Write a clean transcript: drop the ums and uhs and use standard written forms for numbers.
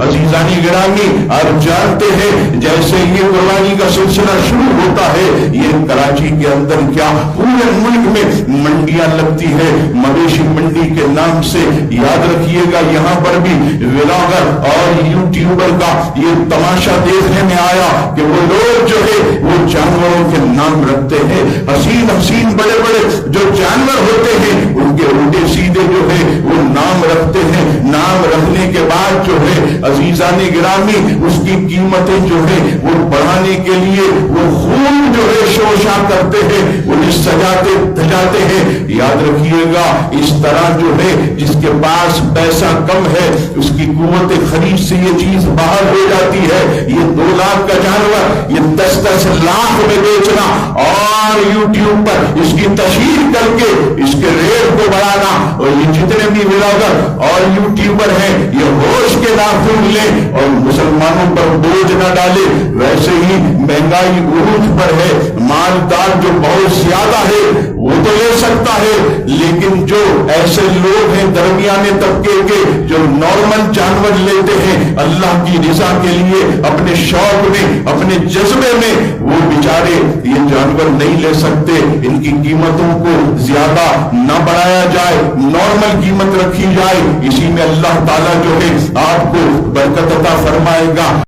अजीजानी गिरामी, आप जानते हैं जैसे ये कुर्बानी का सिलसिला शुरू होता है, ये कराची के अंदर क्या पूरे मुल्क में मंडियां लगती है मवेशी मंडी के नाम से। याद रखिएगा यहाँ पर भी व्लॉगर और यूट्यूबर का ये तमाशा देखने में आया कि वो लोग जो है वो जानवरों के नाम रखते हैं, हसीन हसीन बड़े बड़े जो जानवर होते हैं उनके उल्टे सीधे जो है वो नाम रखते हैं। नाम रखने के बाद जो है अजीजाने गिरामी उसकी कीमतें जो है वो बढ़ाने के लिए वो खून जो है शोषा करते हैं, उन्हें सजाते धजाते हैं। याद रखिएगा इस तरह जो है जिसके पास पैसा कम है उसकी कुव्वत खरीद से ये चीज बाहर हो जाती है। ये 2 लाख का जानवर ये 10-10 लाख में बेचना और यूट्यूब पर इसकी तशहीर करके इसके रेट को बढ़ाना, और ये जितने भी व्लॉगर और यूट्यूबर हैं ये होश के नाखून ले और मुसलमानों पर बोझ न डाले। वैसे ही महंगाई उरूज पर है, मालदार जो बहुत ज्यादा है वो तो ले सकता है, लेकिन जो ऐसे लोग हैं दरमियाने तबके के जो नॉर्मल जानवर लेते हैं अल्लाह की रिजा के लिए अपने शौक में अपने जज्बे में, वो बेचारे ये जानवर नहीं ले सकते। इनकी कीमतों को ज्यादा न बढ़ाया जाए, नॉर्मल कीमत रखी जाए, इसी में अल्लाह ताला जो है आपको बरकत अता फरमाएगा।